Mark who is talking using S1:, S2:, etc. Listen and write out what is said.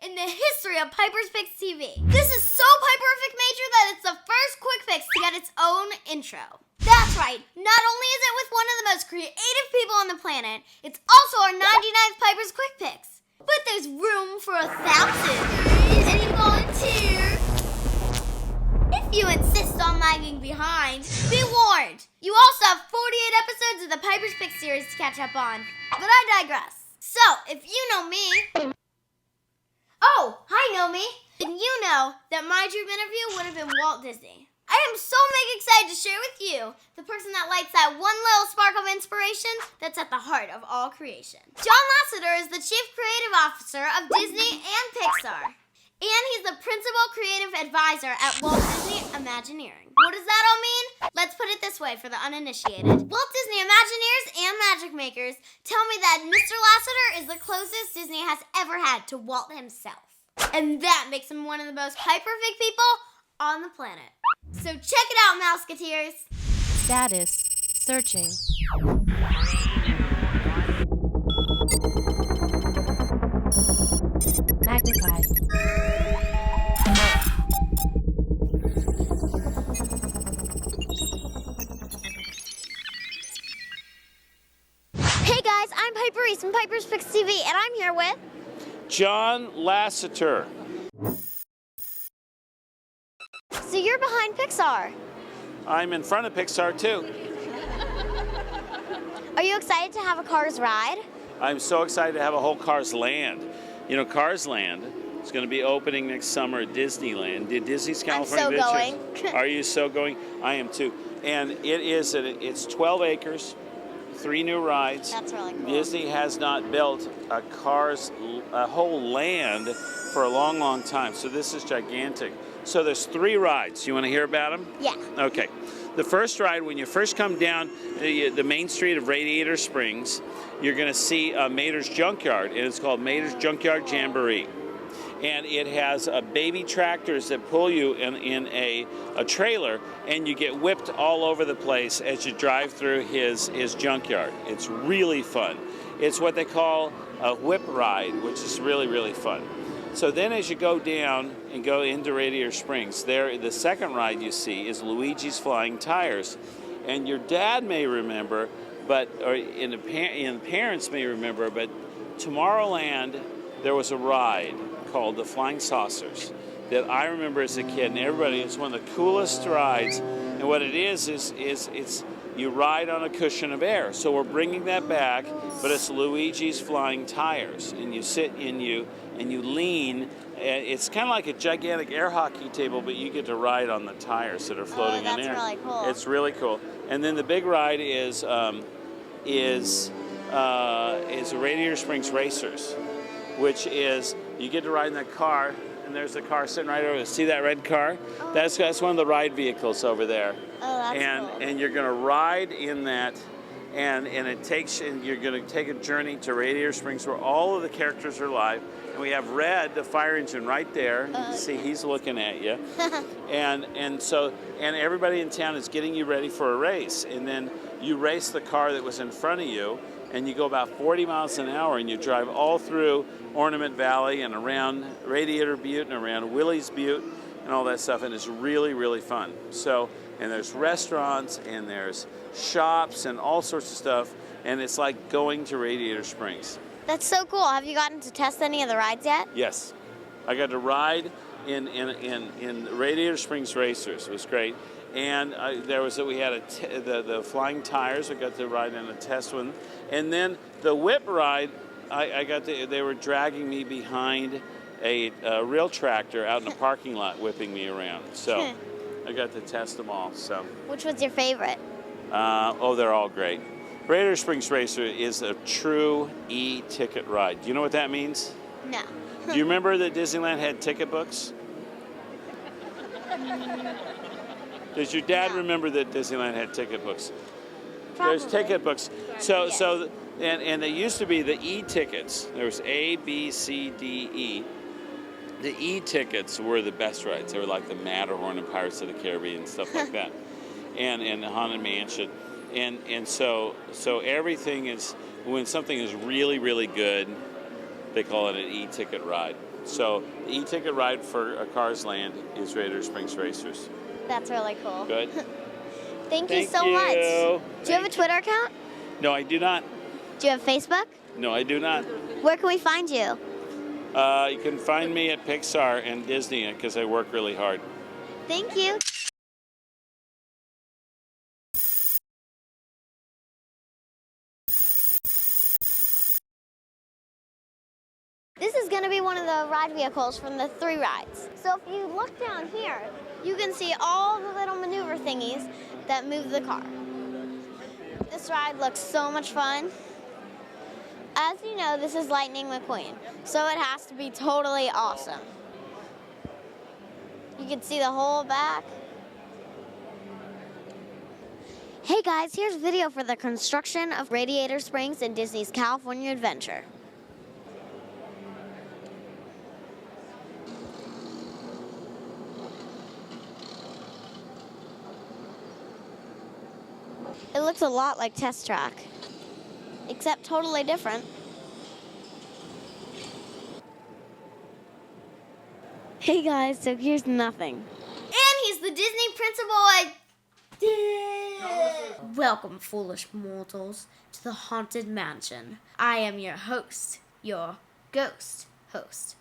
S1: in the history of Piper's Picks TV. This is so Piperific major that it's the first Quick Picks to get its own intro. That's right, not only is it with one of the most creative people on the planet, it's also our 99th Piper's Quick Picks. But there's room for 1,000. Any volunteers? If you insist on lagging behind, be warned. You also have 48 episodes of the Piper's Picks series to catch up on. But I digress. So, if you know me... Oh, hi, Nomi. Then you know that my dream interview would have been Walt Disney. I am so mega excited to share with you the person that lights that one little spark of inspiration that's at the heart of all creation. John Lasseter is the Chief Creative Officer of Disney and Pixar. And he's the Principal Creative Advisor at Walt Disney Imagineering. What does that all mean? Let's put it this way for the uninitiated. Walt Disney Imagineers and Magic Makers tell me that Mr. Lasseter is the closest Disney has ever had to Walt himself. And that makes him one of the most Piperific people on the planet. So check it out, Mouseketeers.
S2: Status searching. Magnify.
S1: Hey guys, I'm Piper Reese from Piper's Picks TV, and I'm here with
S3: John Lasseter.
S1: So you're behind Pixar.
S3: I'm in front of Pixar too.
S1: Are you excited to have a Cars ride?
S3: I'm so excited to have a whole Carsland. You know, Carsland is going to be opening next summer at Disneyland. Disney's California
S1: I'm so
S3: Adventures.
S1: going.
S3: Are you so going? I am too. And it's 12 acres, 3 new rides.
S1: That's really cool.
S3: Disney has not built a whole land for a long, long time. So this is gigantic. So there's 3 rides. You want to hear about them?
S1: Yeah.
S3: Okay. The first ride, when you first come down the main street of Radiator Springs, you're going to see Mater's Junkyard, and it's called Mater's Junkyard Jamboree. And it has baby tractors that pull you in a trailer, and you get whipped all over the place as you drive through his junkyard. It's really fun. It's what they call a whip ride, which is really, really fun. So then as you go down and go into Radiator Springs, the second ride you see is Luigi's Flying Tires. And your dad may remember, and parents may remember, but Tomorrowland, there was a ride called the Flying Saucers that I remember as a kid, and everybody, it's one of the coolest rides. And what it is it's you ride on a cushion of air. So we're bringing that back, but it's Luigi's Flying Tires, and you sit and you lean. It's kind of like a gigantic air hockey table, but you get to ride on the tires that are floating in air.
S1: That's really cool.
S3: It's really cool. And then the big ride is Radiator Springs Racers, which is you get to ride in that car, and there's a car sitting right over there. See that red car?
S1: Oh.
S3: That's one of the ride vehicles over there.
S1: Oh, that's cool.
S3: And you're going to ride in that, and you're going to take a journey to Radiator Springs where all of the characters are live. And we have Red, the fire engine, right there. See, he's looking at you. and everybody in town is getting you ready for a race. And then you race the car that was in front of you, and you go about 40 miles an hour, and you drive all through Ornament Valley and around Radiator Butte and around Willie's Butte and all that stuff. And it's really, really fun. So, and there's restaurants and there's shops and all sorts of stuff. And it's like going to Radiator Springs.
S1: That's so cool. Have you gotten to test any of the rides yet?
S3: Yes. I got to ride in Radiator Springs Racers. It was great. And we had the Flying Tires. I got to ride in a test one. And then the whip ride, they were dragging me behind a real tractor out in a parking lot, whipping me around. So I got to test them all. So.
S1: Which was your favorite?
S3: They're all great. Radiator Springs Racer is a true e-ticket ride. Do you know what that means?
S1: No.
S3: Do you remember that Disneyland had ticket books? Does your dad remember that Disneyland had ticket books?
S1: Probably.
S3: There's ticket books. And they used to be the e-tickets. There was A, B, C, D, E. The e-tickets were the best rides. They were like the Matterhorn and Pirates of the Caribbean and stuff like that. And the Haunted Mansion. And so everything is, when something is really, really good, they call it an e-ticket ride. So the e-ticket ride for Carsland is Radiator Springs Racers.
S1: That's really cool.
S3: Good.
S1: Thank you
S3: Thank
S1: so
S3: you.
S1: much. Do you have a Twitter account?
S3: No, I do not.
S1: Do you have Facebook?
S3: No, I do not.
S1: Where can we find you?
S3: You can find me at Pixar and Disney because I work really hard.
S1: Thank you. This is going to be one of the ride vehicles from the 3 rides. So if you look down here, you can see all the little maneuver thingies that move the car. This ride looks so much fun. As you know, this is Lightning McQueen, so it has to be totally awesome. You can see the whole back. Hey guys, here's a video for the construction of Radiator Springs in Disney's California Adventure. It looks a lot like Test Track, except totally different. Hey guys, so here's nothing. And he's the Disney principal Welcome, foolish mortals, to the Haunted Mansion. I am your host, your ghost host.